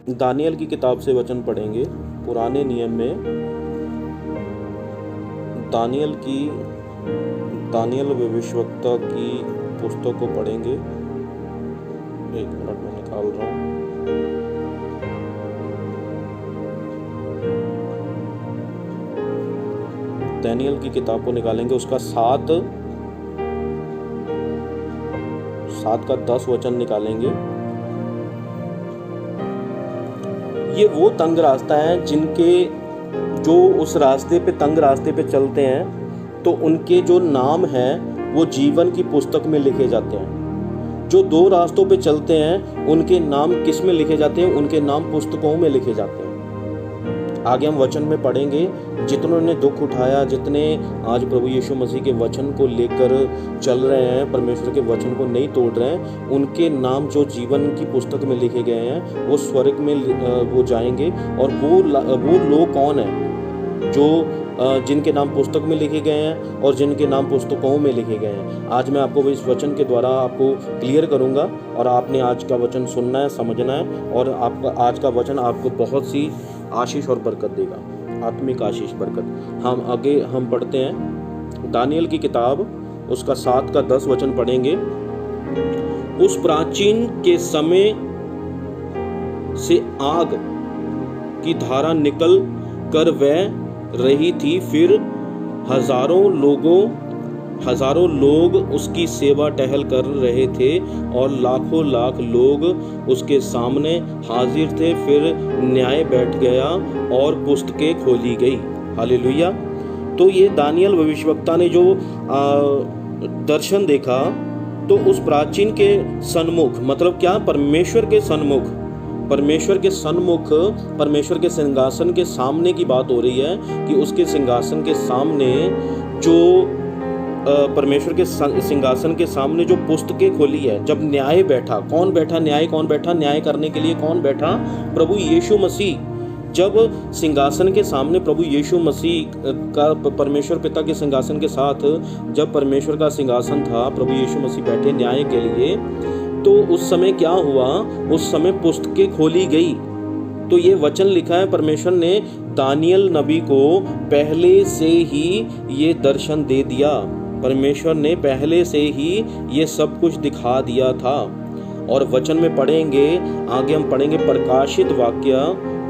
Daniel की किताब से वचन पढ़ेंगे। पुराने नियम में दानियल भविष्यवक्ता की पुस्तक को पढ़ेंगे। एक मिनट में निकाल रहा हूँ। दानियल की किताब को निकालेंगे, उसका 7 का 10 वचन निकालेंगे। ये वो तंग रास्ता है जो उस रास्ते पे तंग रास्ते पे चलते हैं तो उनके जो नाम हैं वो जीवन की पुस्तक में लिखे जाते हैं। जो 2 रास्तों पे चलते हैं उनके नाम किस में लिखे जाते हैं? उनके नाम पुस्तकों में लिखे जाते हैं। आगे हम वचन में पढ़ेंगे। जितनों ने दुख उठाया, जितने आज प्रभु यीशु मसीह के वचन को लेकर चल रहे हैं, परमेश्वर के वचन को नहीं तोड़ रहे हैं, उनके नाम जो जीवन की पुस्तक में लिखे गए हैं वो स्वर्ग में वो जाएंगे। और वो लोग कौन हैं जो जिनके नाम पुस्तक में लिखे गए हैं और जिनके नाम पुस्तकों में लिखे गए हैं? आज मैं आपको इस वचन के द्वारा आपको क्लियर करूंगा और आपने आज का वचन सुनना है, समझना है, और आपका आज का वचन आपको बहुत सी आशीष और बरकत देगा, आत्मिक आशीष बरकत। हम पढ़ते हैं दानियल की किताब, उसका 7 का 10 वचन पढ़ेंगे। उस प्राचीन के समय से आग की धारा निकल कर वह रही थी, फिर हजारों लोग उसकी सेवा टहल कर रहे थे और लाखों लाख लोग उसके सामने हाजिर थे। फिर न्याय बैठ गया और पुस्तकें खोली गई। हालेलुया। तो ये दानियल भविष्यवक्ता ने जो दर्शन देखा, तो उस प्राचीन के सन्मुख, मतलब क्या? परमेश्वर के सन्मुख, परमेश्वर के सिंहासन के सामने की बात हो रही है कि उसके सिंहासन के सामने जो परमेश्वर के सिंहासन के सामने जो पुस्तकें खोली है, जब न्याय बैठा, कौन बैठा? न्याय करने के लिए कौन बैठा? प्रभु यीशु मसीह। जब सिंहासन के सामने प्रभु यीशु मसीह का, परमेश्वर पिता के सिंहासन के साथ जब परमेश्वर का सिंहासन था, प्रभु यीशु मसीह बैठे न्याय के लिए, तो उस समय क्या हुआ? उस समय पुस्तकें खोली गई। तो ये वचन लिखा है, परमेश्वर ने दानियल नबी को पहले से ही ये दर्शन दे दिया। परमेश्वर ने पहले से ही ये सब कुछ दिखा दिया था। और वचन में पढ़ेंगे, आगे हम पढ़ेंगे प्रकाशित वाक्य,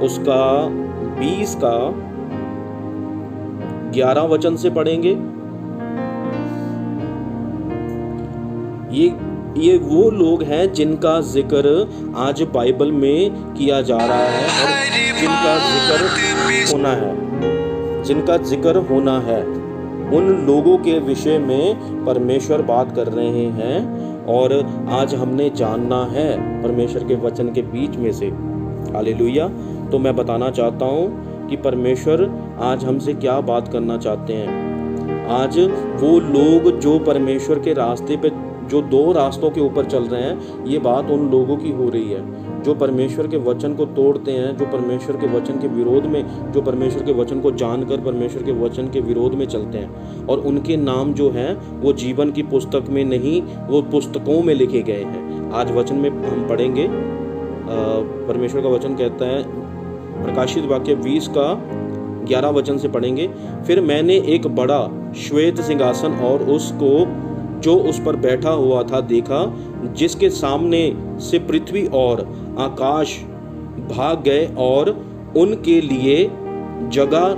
उसका 20 का 11 वचन से पढ़ेंगे। ये वो लोग हैं जिनका जिक्र आज बाइबल में किया जा रहा है और जिनका जिक्र होना है, उन लोगों के विषय में परमेश्वर बात कर रहे हैं और आज हमने जानना है परमेश्वर के वचन के बीच में से। हालेलुया। तो मैं बताना चाहता हूँ कि परमेश्वर आज हमसे क्या बात करना चाहते हैं। आज वो लोग जो परमेश्वर के रास्ते पे, जो 2 रास्तों के ऊपर चल रहे हैं, ये बात उन लोगों की हो रही है जो परमेश्वर के वचन को तोड़ते हैं, जो परमेश्वर के वचन के विरोध में, जो परमेश्वर के वचन को जानकर परमेश्वर के वचन के विरोध में चलते हैं। और उनके नाम जो हैं वो जीवन की पुस्तक में नहीं, वो पुस्तकों में लिखे गए हैं। आज वचन में हम पढ़ेंगे, परमेश्वर का वचन कहता है, प्रकाशित वाक्य 20 का 11 वचन से पढ़ेंगे। फिर मैंने एक बड़ा श्वेत सिंहासन और उसको जो उस पर बैठा हुआ था देखा, जिसके सामने से पृथ्वी और आकाश भाग गए और उनके लिए जगह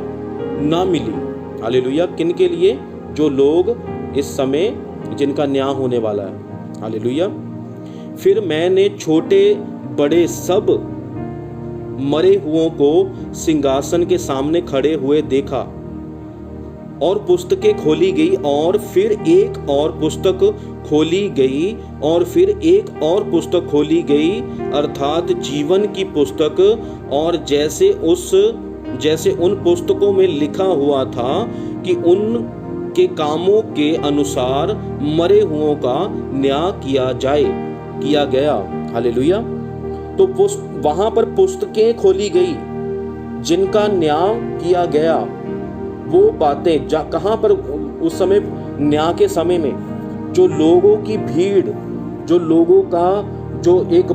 ना मिली। हालेलुया। किन के लिए? जो लोग इस समय जिनका न्याय होने वाला है। हालेलुया। फिर मैंने छोटे बड़े सब मरे हुओं को सिंहासन के सामने खड़े हुए देखा और पुस्तकें खोली गई, और फिर एक और पुस्तक खोली गई, और फिर एक और पुस्तक खोली गई, अर्थात जीवन की पुस्तक। और जैसे उन पुस्तकों में लिखा हुआ था कि उनके कामों के अनुसार मरे हुओं का न्याय किया गया। हालेलुया। तो वहां पर पुस्तकें खोली गई, जिनका न्याय किया गया। वो बातें कहाँ पर? उस समय न्याय के समय में जो लोगों की भीड़, जो लोगों का जो एक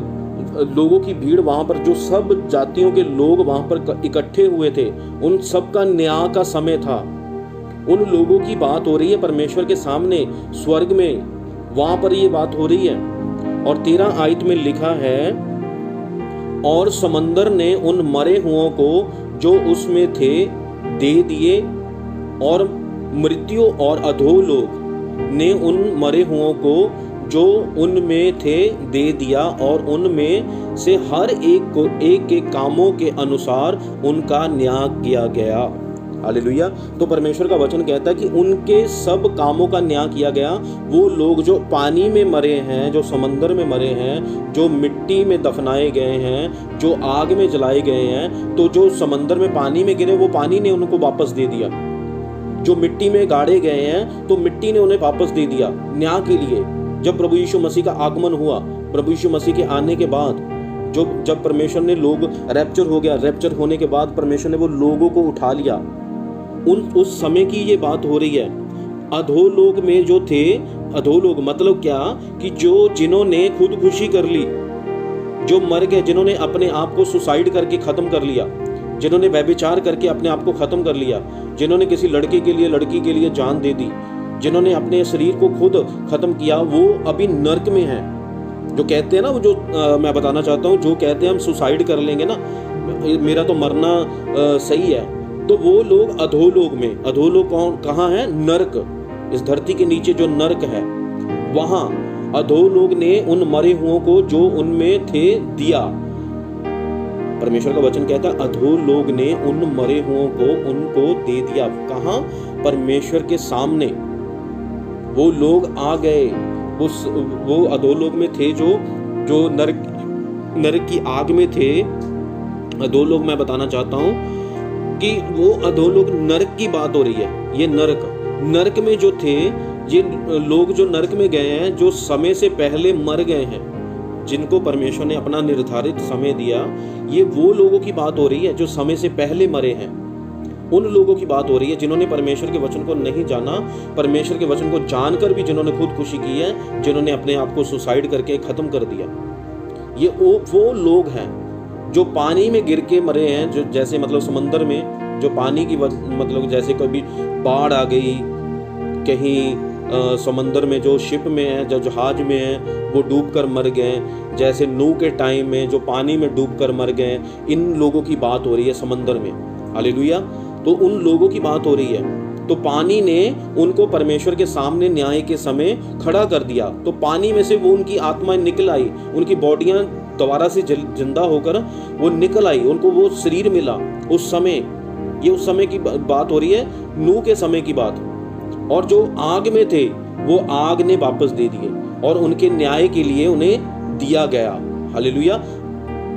लोगों की भीड़, वहां पर जो सब जातियों के लोग वहां पर इकट्ठे हुए थे, उन सब का न्याय का समय था। उन लोगों की बात हो रही है परमेश्वर के सामने स्वर्ग में, वहां पर ये बात हो रही है। और 13 आयत में लिखा है, और समंदर ने उन मरे हुओं को जो उसमें थे दे दिए, और मृत्यु और अधोलोक ने उन मरे हुओं को जो उनमें थे दे दिया, और उनमें से हर एक को एक एक कामों के अनुसार उनका न्याय किया गया। हालेलुया। तो परमेश्वर का वचन कहता है कि उनके सब कामों का न्याय किया गया। वो लोग जो पानी में मरे हैं, जो समंदर में मरे हैं, जो मिट्टी में दफनाए गए हैं, जो आग में जलाए गए हैं, तो जो समंदर में पानी में गिरे वो पानी ने उनको वापस दे दिया। जो मिट्टी में गाड़े गए हैं तो मिट्टी ने उन्हें वापस दे दिया न्याय के लिए। जब प्रभु यीशु मसीह का आगमन हुआ, प्रभु यीशु मसीह के आने के बाद, जब परमेश्वर ने लोग रैप्चर हो गया, रैप्चर होने के बाद परमेश्वर ने वो लोगों को उठा लिया। उस समय की ये बात हो रही है। अधोलोक में जो थे, अधोलोक मतलब क्या कि जिन्होंने खुदकुशी कर ली, जो मर गए, जिन्होंने अपने आप को सुसाइड करके खत्म कर लिया, जिन्होंने व्यभिचार करके अपने आप को खत्म कर लिया, जिन्होंने किसी लड़के के लिए लड़की के लिए जान दे दी, जिन्होंने अपने शरीर को खुद खत्म किया, वो अभी नर्क में हैं। जो कहते हैं ना, वो मैं बताना चाहता हूँ, जो कहते हैं हम सुसाइड कर लेंगे ना, मेरा तो मरना सही है, तो वो लोग अधोलोक में। अधोलोक कहाँ है? नर्क। इस धरती के नीचे जो नर्क है, वहां अधोलोक ने उन मरे हुओं को जो उनमें थे दिया। परमेश्वर का वचन कहता है अधोलोक ने उन मरे हुओं को उनको दे दिया। कहां? परमेश्वर के सामने वो लोग आ गए। वो अधोलोक में थे, जो नरक की आग में थे। अधोलोक मैं बताना चाहता हूं कि वो अधोलोक नरक की बात हो रही है। ये नरक में जो थे, ये लोग जो नरक में गए हैं, जो समय से पहले मर गए हैं, जिनको परमेश्वर ने अपना निर्धारित समय दिया, ये वो लोगों की बात हो रही है जो समय से पहले मरे हैं। उन लोगों की बात हो रही है जिन्होंने परमेश्वर के वचन को नहीं जाना, परमेश्वर के वचन को जानकर भी जिन्होंने खुदकुशी की है, जिन्होंने अपने आप को सुसाइड करके खत्म कर दिया। ये वो लोग हैं जो पानी में गिर के मरे हैं, जो जैसे मतलब समंदर में जो पानी की मतलब जैसे कभी बाढ़ आ गई, कहीं समंदर में जो शिप में है, जो जहाज में है, वो डूबकर मर गए। जैसे नूह के टाइम में जो पानी में डूबकर मर गए, इन लोगों की बात हो रही है समंदर में। हालेलुया। तो उन लोगों की बात हो रही है। तो पानी ने उनको परमेश्वर के सामने न्याय के समय खड़ा कर दिया। तो पानी में से वो उनकी आत्माएं निकल आई, उनकी बॉडियां दोबारा से जिंदा होकर वो निकल आई, उनको वो शरीर मिला उस समय। ये उस समय की बात हो रही है, नूह के समय की बात। और जो आग में थे वो आग ने वापस दे दिए और उनके न्याय के लिए उन्हें दिया गया। हालेलुया।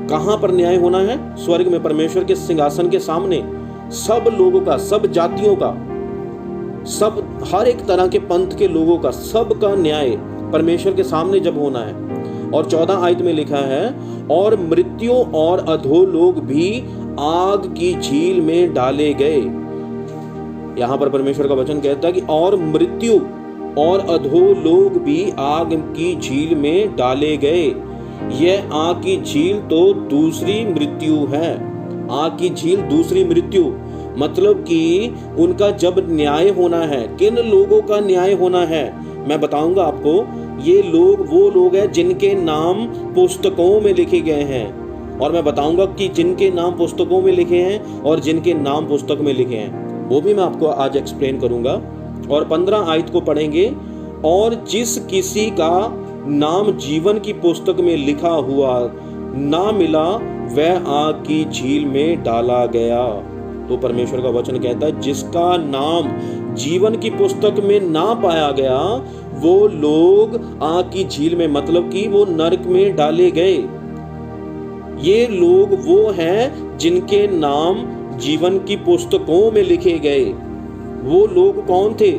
कहां पर न्याय होना है? स्वर्ग में, परमेश्वर के सिंहासन के सामने। सब लोगों का, सब जातियों का, सब हर एक तरह के पंथ के लोगों का, सब का न्याय परमेश्वर के सामने जब होना है। और 14 आयत में लिखा है, और मृत्यु और अधोलोक भी आग की झील में डाले गए। यहां पर परमेश्वर का वचन कहता है कि और मृत्यु और अधोलोक भी आग की झील में डाले गए। यह आग की झील तो दूसरी मृत्यु है। आग की झील दूसरी मृत्यु मतलब कि उनका जब न्याय होना है, किन लोगों का न्याय होना है मैं बताऊंगा आपको। ये लोग वो लोग हैं जिनके नाम पुस्तकों में लिखे गए हैं, और मैं बताऊंगा कि जिनके नाम पुस्तकों में लिखे हैं और जिनके नाम पुस्तक में लिखे हैं, वो भी मैं आपको आज एक्सप्लेन करूंगा। और 15 आयत को पढ़ेंगे। और जिस किसी का नाम जीवन की पुस्तक में लिखा हुआ ना मिला, वह आग की झील में डाला गया। तो परमेश्वर का वचन कहता है जिसका नाम जीवन की पुस्तक में ना पाया गया, वो लोग आग की झील में मतलब कि वो नरक में डाले गए। ये लोग वो हैं जिनके नाम जीवन की पुस्तकों में लिखे गए। वो लोग कौन थे?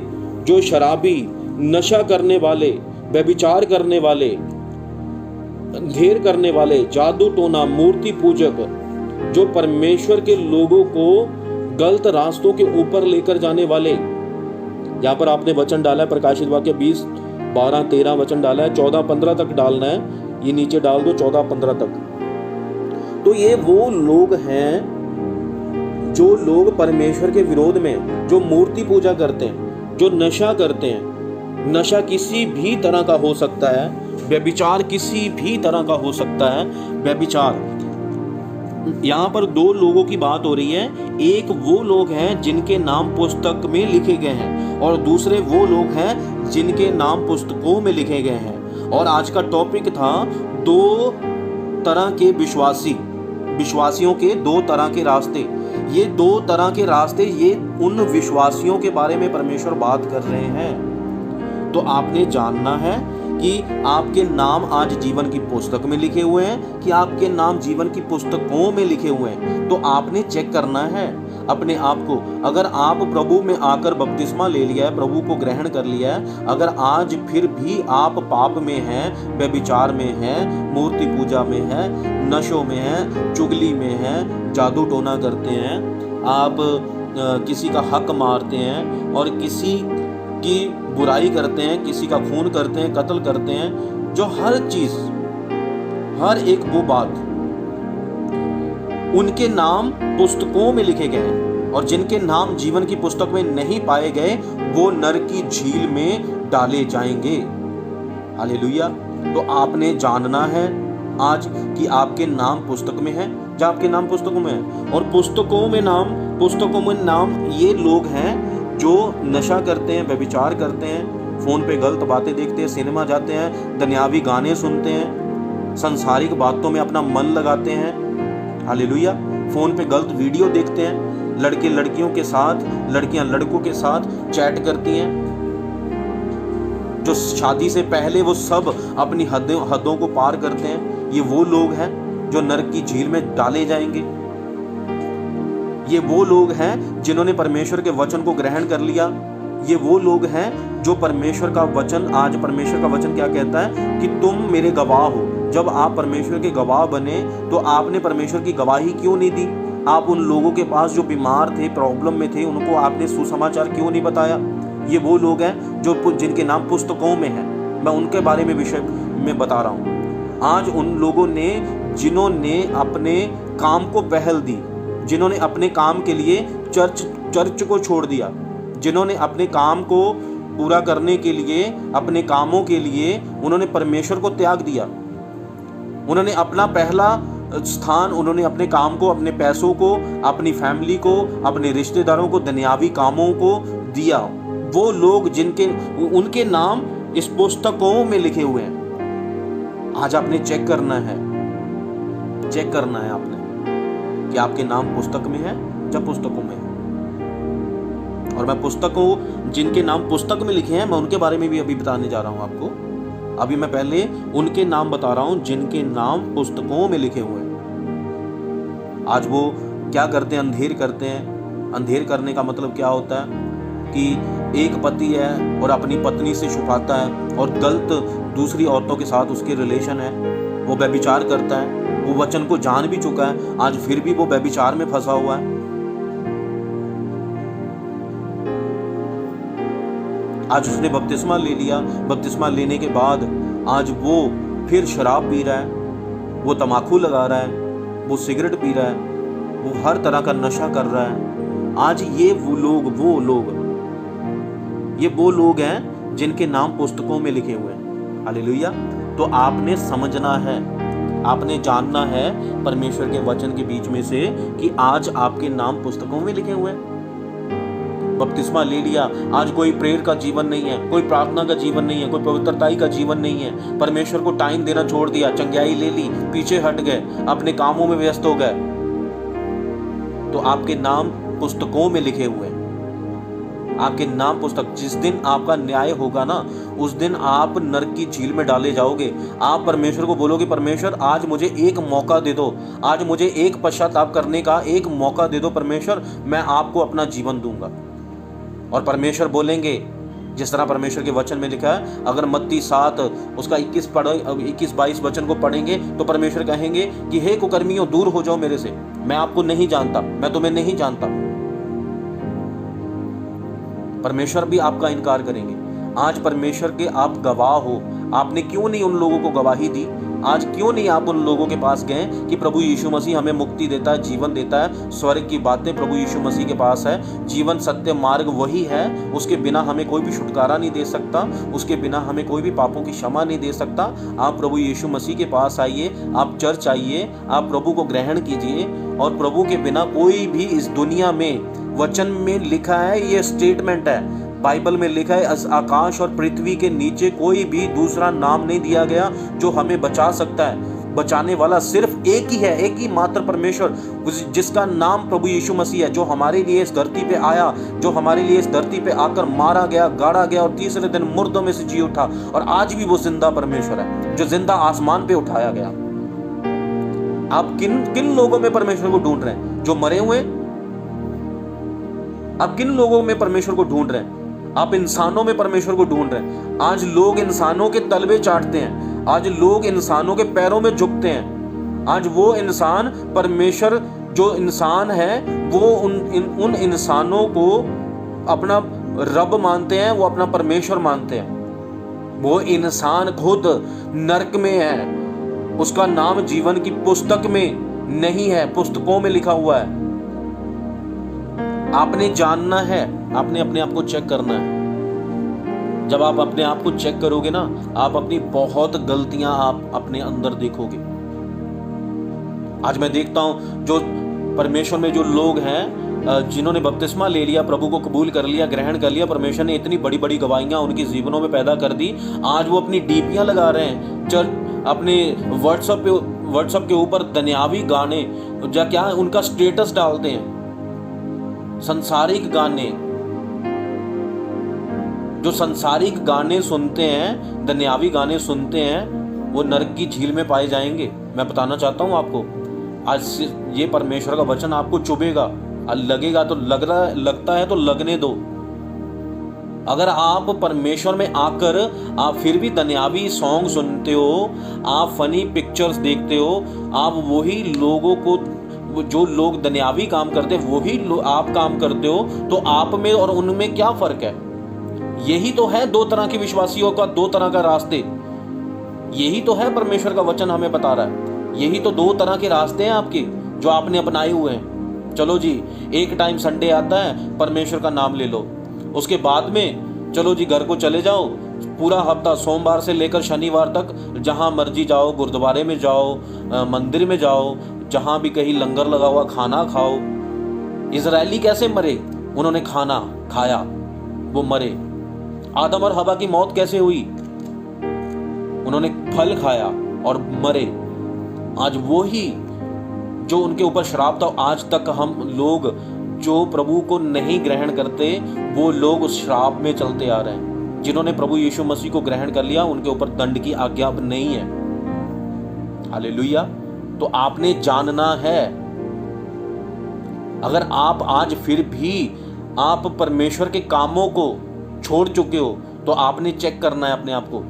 जो शराबी, नशा करने वाले, व्यभिचार करने वाले, अंधेर करने वाले, जादू टोना, मूर्ति पूजक, जो परमेश्वर के लोगों को गलत रास्तों के ऊपर लेकर जाने वाले। यहाँ पर आपने वचन डाला है प्रकाशित वाक्य 20, 12, 13 वचन डाला है, 14, 15 तक डालना है। ये नीचे डाल दो 14-15 तक। तो ये वो लोग हैं जो लोग परमेश्वर के विरोध में, जो मूर्ति पूजा करते हैं, जो नशा करते हैं। नशा किसी भी तरह का हो सकता है, व्यभिचार किसी भी तरह का हो सकता है। व्यभिचार, यहाँ पर दो लोगों की बात हो रही है। एक वो लोग हैं जिनके नाम पुस्तक में लिखे गए हैं, और दूसरे वो लोग हैं जिनके नाम पुस्तकों में लिखे गए हैं। और आज का टॉपिक था दो तरह के विश्वासियों के दो तरह के रास्ते। ये दो तरह के रास्ते, ये उन विश्वासियों के बारे में परमेश्वर बात कर रहे हैं। तो आपने जानना है कि आपके नाम आज जीवन की पुस्तक में लिखे हुए हैं कि आपके नाम जीवन की पुस्तकों में लिखे हुए हैं। तो आपने चेक करना है अपने आप को। अगर आप प्रभु में आकर बपतिस्मा ले लिया है, प्रभु को ग्रहण कर लिया है, अगर आज फिर भी आप पाप में हैं, व्यभिचार में हैं, मूर्ति पूजा में हैं, नशों में हैं, चुगली में हैं, जादू टोना करते हैं, आप किसी का हक मारते हैं और किसी की बुराई करते हैं, किसी का खून करते हैं, कत्ल करते हैं, जो हर चीज, हर एक वो बात, उनके नाम पुस्तकों में लिखे गए हैं, और जिनके नाम जीवन की पुस्तक में नहीं पाए गए वो नर की झील में डाले जाएंगे। हालेलुया। तो आपने जानना है आज कि आपके नाम पुस्तक में है, जब आपके नाम पुस्तकों में है। और पुस्तकों में नाम ये लोग हैं जो नशा करते हैं, व्यभिचार करते हैं, फोन पे गलत बातें देखते हैं, सिनेमा जाते हैं, दुनियावी गाने सुनते हैं, सांसारिक बातों में अपना मन लगाते हैं। हालेलुया। फोन पे गलत वीडियो देखते हैं, लड़के लड़कियों के साथ, लड़कियां लड़कों के साथ चैट करती हैं, जो शादी से पहले वो सब अपनी हदों को पार करते हैं। ये वो लोग हैं जो नरक की झील में डाले जाएंगे। ये वो लोग हैं जिन्होंने परमेश्वर के वचन को ग्रहण कर लिया। ये वो लोग हैं जो परमेश्वर का वचन, आज परमेश्वर का वचन क्या कहता है कि तुम मेरे गवाह हो। जब आप परमेश्वर के गवाह बने तो आपने परमेश्वर की गवाही क्यों नहीं दी? आप उन लोगों के पास जो बीमार थे, प्रॉब्लम में थे, उनको आपने सुसमाचार क्यों नहीं बताया? ये वो लोग हैं जो जिनके नाम पुस्तकों में हैं। मैं उनके बारे में विषय में बता रहा हूँ। आज उन लोगों ने, जिन्होंने अपने काम को पहल दी, जिन्होंने अपने काम के लिए चर्च को छोड़ दिया, जिन्होंने अपने काम को पूरा करने के लिए, अपने कामों के लिए उन्होंने परमेश्वर को त्याग दिया। उन्होंने अपना पहला स्थान, उन्होंने अपने काम को, अपने पैसों को, अपनी फैमिली को, अपने रिश्तेदारों को, दुनियावी कामों को दिया। वो लोग उनके नाम इस पुस्तकों में लिखे हुए हैं। आज आपने चेक करना है आपने कि आपके नाम पुस्तक में है या पुस्तकों में है। और मैं पुस्तकों, जिनके नाम पुस्तक में लिखे हैं, मैं उनके बारे में भी अभी बताने जा रहा हूं आपको। अभी मैं पहले उनके नाम बता रहा हूं जिनके नाम पुस्तकों में लिखे हुए हैं। आज वो क्या करते हैं? अंधेर करते हैं। अंधेर करने का मतलब क्या होता है कि एक पति है और अपनी पत्नी से छुपाता है और गलत दूसरी औरतों के साथ उसके रिलेशन है, वो व्यभिचार करता है। वो वचन को जान भी चुका है, आज फिर भी वो व्यभिचार में फंसा हुआ है। आज उसने बपतिस्मा ले लिया, बपतिस्मा लेने के बाद आज वो फिर शराब पी रहा है, वो तम्बाकू लगा रहा है, वो सिगरेट पी रहा है, वो हर तरह का नशा कर रहा है। आज ये वो लोग हैं जिनके नाम पुस्तकों में लिखे हुए हैं। हालेलुया। तो आपने समझना है, आपने जानना है परमेश्वर के वचन के बीच में से कि आज आपके नाम पुस्तकों में लिखे हुए हैं। बपतिस्मा ले लिया, आज कोई प्रेयर का जीवन नहीं है, कोई प्रार्थना का जीवन नहीं है, कोई पवित्रताई का जीवन नहीं है, परमेश्वर को टाइम देना छोड़ दिया, चंगाई ले ली, पीछे हट गए, अपने कामों में व्यस्त हो गए, तो आपके नाम पुस्तकों में लिखे हुए हैं। आपके नाम पुस्तक, जिस दिन आपका न्याय होगा ना, उस दिन आप नरक की झील में डाले जाओगे। आप परमेश्वर को बोलोगे, परमेश्वर आज मुझे एक मौका दे दो, आज मुझे एक पश्चाताप करने का एक मौका दे दो परमेश्वर, मैं आपको अपना जीवन दूंगा। और परमेश्वर बोलेंगे, जिस तरह परमेश्वर के वचन में लिखा है, अगर मत्ती 7 उसका 21-22 वचन को पढ़ेंगे तो परमेश्वर कहेंगे कि हे कुकर्मियों, दूर हो जाओ मेरे से, मैं आपको नहीं जानता, मैं तुम्हें नहीं जानता। परमेश्वर भी आपका इनकार करेंगे। आज परमेश्वर के आप गवाह हो। आपने क्यों नहीं उन लोगों को गवाही दी? आज क्यों नहीं आप उन लोगों के पास गए कि प्रभु यीशु मसीह हमें मुक्ति देता है, जीवन देता है, स्वर्ग की बातें प्रभु यीशु मसीह के पास है, जीवन सत्य मार्ग वही है, उसके बिना हमें कोई भी छुटकारा नहीं दे सकता, उसके बिना हमें कोई भी पापों की क्षमा नहीं दे सकता। आप प्रभु यीशु मसीह के पास आइए, आप चर्च आइए, आप प्रभु को ग्रहण कीजिए, और प्रभु के बिना कोई भी इस दुनिया में, वचन में लिखा है, ये स्टेटमेंट है, बाइबल में लिखा है, आकाश और पृथ्वी के नीचे कोई भी दूसरा नाम नहीं दिया गया जो हमें बचा सकता है। बचाने वाला सिर्फ एक ही है, एक ही मात्र परमेश्वर, जिसका नाम प्रभु यीशु मसीह है, जो हमारे लिए इस धरती पे आया, जो हमारे लिए इस धरती पे आकर मारा गया, गाड़ा गया और तीसरे दिन मुर्दों में से जी उठा, और आज भी वो जिंदा परमेश्वर है, जो जिंदा आसमान पे उठाया गया। आप किन किन लोगों में परमेश्वर को ढूंढ रहे हैं? जो मरे हुए? आप किन लोगों में परमेश्वर को ढूंढ रहे हैं? आप इंसानों में परमेश्वर को ढूंढ रहे हैं। आज लोग इंसानों के तलवे चाटते हैं, आज लोग इंसानों के पैरों में झुकते हैं। आज वो इंसान, परमेश्वर जो इंसान है, वो उन इंसानों को अपना रब मानते हैं, वो अपना परमेश्वर मानते हैं। वो इंसान खुद नरक में है, उसका नाम जीवन की पुस्तक में नहीं है, पुस्तकों में लिखा हुआ है। आपने जानना है, आपने अपने आप को चेक करना है। जब आप अपने आप को चेक करोगे ना, आप अपनी बहुत गलतियां आप अपने अंदर देखोगे। आज मैं देखता हूं जो परमेश्वर में जो लोग हैं, जिन्होंने बपतिस्मा ले लिया, प्रभु को कबूल कर लिया, ग्रहण कर लिया, परमेश्वर ने इतनी बड़ी बड़ी गवाहियां उनके जीवनों में पैदा कर दी। आज वो अपनी डीपियां लगा रहे हैं, अपने व्हाट्सएप के ऊपर दुनियावी गाने, क्या उनका स्टेटस डालते हैं, संसारिक गाने। जो संसारिक गाने सुनते हैं, दुनियावी गाने सुनते हैं, वो नरक की झील में पाए जाएंगे। मैं बताना चाहता हूं आपको, आज ये परमेश्वर का वचन आपको चुभेगा, लगेगा तो लगता है तो लगने दो। अगर आप परमेश्वर में आकर आप फिर भी दुनियावी सॉन्ग सुनते हो, आप फनी पिक्चर्स देखते हो, आप वही लोगों को, जो लोग दुनियावी काम करते हैं वही आप काम करते हो, तो आप में और उनमें क्या फर्क है? यही तो है दो तरह के विश्वासियों का, दो तरह का रास्ते। यही तो है परमेश्वर का वचन हमें बता रहा है। यही तो दो तरह के रास्ते हैं आपके, जो आपने अपनाए हुए हैं। चलो जी, एक टाइम संडे आता है, परमेश्वर का नाम ले लो, उसके बाद में चलो जी घर को चले जाओ, पूरा हफ्ता सोमवार से लेकर शनिवार तक जहां मर्जी जाओ, गुरुद्वारे में जाओ, मंदिर में जाओ, जहां भी कहीं लंगर लगा हुआ खाना खाओ। इजरायली कैसे मरे? उन्होंने खाना खाया, वो मरे। आदम और हवा की मौत कैसे हुई? उन्होंने फल खाया और मरे। आज वो ही जो उनके ऊपर श्राप था, आज तक हम लोग जो प्रभु को नहीं ग्रहण करते, वो लोग उस श्राप में चलते आ रहे हैं। जिन्होंने प्रभु यीशु मसीह को ग्रहण कर लिया, उनके ऊपर दंड की आज्ञा अब नहीं है। हालेलुया। तो आपने जानना है, अगर आप आज फिर भी आप परमेश्वर के कामों को छोड़ चुके हो, तो आपने चेक करना है अपने आप को।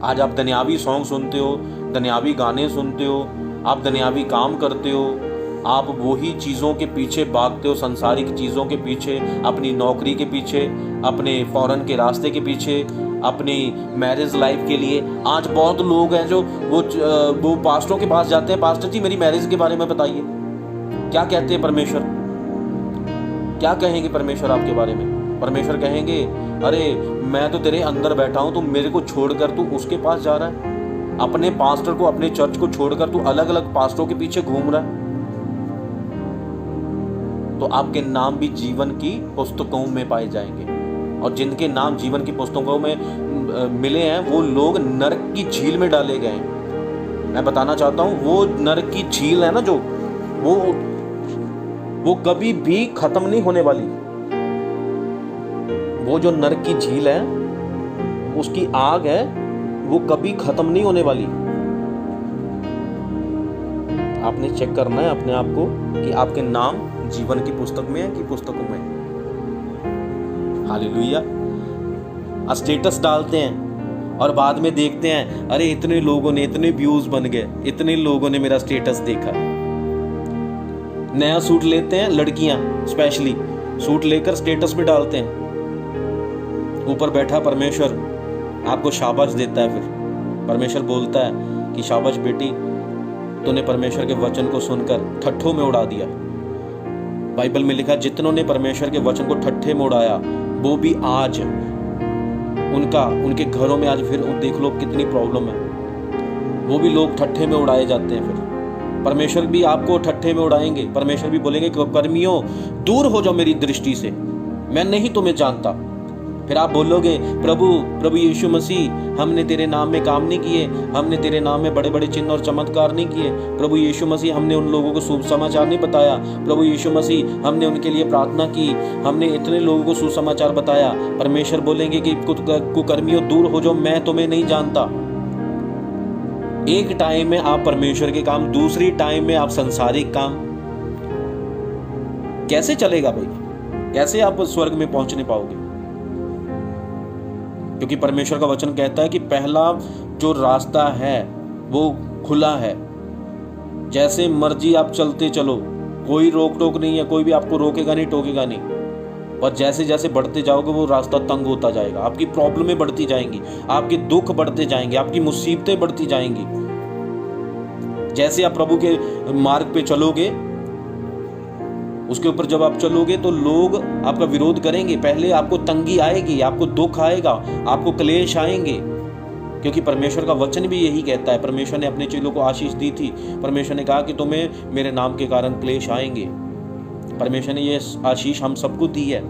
आज आप दुनियावी सॉन्ग सुनते हो, दुनियावी गाने सुनते हो, आप दुनियावी काम करते हो, आप वही चीज़ों के पीछे भागते हो, संसारिक चीज़ों के पीछे, अपनी नौकरी के पीछे, अपने फॉरेन के रास्ते के पीछे, अपनी मैरिज लाइफ के लिए। आज बहुत लोग हैं जो वो पास्टरों के पास जाते हैं, पास्टर जी मेरी मैरिज के बारे में बताइए। क्या कहते हैं परमेश्वर? क्या कहेंगे परमेश्वर आपके बारे में? परमेश्वर कहेंगे, अरे मैं तो तेरे अंदर बैठा हूं, तू मेरे को छोड़कर तू उसके पास जा रहा है। अपने पास्टर को, अपने चर्च को छोड़कर तू अलग अलग पास्टरों के पीछे घूम रहा है। तो आपके नाम भी जीवन की पुस्तकों में पाए जाएंगे, और जिनके नाम जीवन की पुस्तकों में मिले हैं, वो लोग नरक की झील में डाले गए हैं। मैं बताना चाहता हूं, वो नरक की झील है ना, जो वो कभी भी खत्म नहीं होने वाली। वो जो नरक की झील है, उसकी आग है, वो कभी खत्म नहीं होने वाली। आपने चेक करना है अपने आप को कि आपके नाम जीवन की पुस्तक में है कि पुस्तकों में। हालेलुया। स्टेटस डालते हैं और बाद में देखते हैं, अरे इतने लोगों ने, इतने व्यूज बन गए, इतने लोगों ने मेरा स्टेटस देखा। नया सूट लेते हैं लड़कियां, स्पेशली सूट लेकर स्टेटस पे डालते हैं। ऊपर बैठा परमेश्वर आपको शाबाश देता है। फिर परमेश्वर बोलता है कि शाबाश बेटी, तूने परमेश्वर के वचन को सुनकर ठट्ठों में उड़ा दिया। बाइबल में लिखा, जितनों ने परमेश्वर के वचन को ठट्ठे में उड़ाया वो भी आज उनके घरों में आज फिर देख लो कितनी प्रॉब्लम है। वो भी लोग ठट्ठे में उड़ाए जाते हैं। फिर परमेश्वर भी आपको ठट्ठे में उड़ाएंगे। परमेश्वर भी बोलेंगे कि कर्मियों दूर हो जाओ मेरी दृष्टि से, मैं नहीं तुम्हें जानता। फिर आप बोलोगे, प्रभु यीशु मसीह, हमने तेरे नाम में काम नहीं किए, हमने तेरे नाम में बड़े बड़े चिन्ह और चमत्कार नहीं किए। प्रभु यीशु मसीह, हमने उन लोगों को सुसमाचार नहीं बताया। प्रभु यीशु मसीह, हमने उनके लिए प्रार्थना की, हमने इतने लोगों को सुसमाचार बताया। परमेश्वर बोलेंगे कि कुकर्मियों दूर हो जाओ, मैं तुम्हें नहीं जानता। एक टाइम में आप परमेश्वर के काम, दूसरी टाइम में आप संसारिक काम, कैसे चलेगा भाई? कैसे आप स्वर्ग में पहुंचने पाओगे? क्योंकि परमेश्वर का वचन कहता है कि पहला जो रास्ता है वो खुला है, जैसे मर्जी आप चलते चलो, कोई रोक टोक नहीं है, कोई भी आपको रोकेगा नहीं, टोकेगा नहीं। और जैसे जैसे बढ़ते जाओगे वो रास्ता तंग होता जाएगा, आपकी प्रॉब्लमें बढ़ती जाएंगी, आपके दुख बढ़ते जाएंगे, आपकी मुसीबतें बढ़ती जाएंगी। जैसे आप प्रभु के मार्ग पे चलोगे, उसके ऊपर जब आप चलोगे तो लोग आपका विरोध करेंगे। पहले आपको तंगी आएगी, आपको दुख आएगा, आपको क्लेश आएंगे, क्योंकि परमेश्वर का वचन भी यही कहता है। परमेश्वर ने अपने चेलों को आशीष दी थी। परमेश्वर ने कहा कि तुम्हें मेरे नाम के कारण क्लेश आएंगे। परमेश्वर ने ये आशीष हम सबको दी है।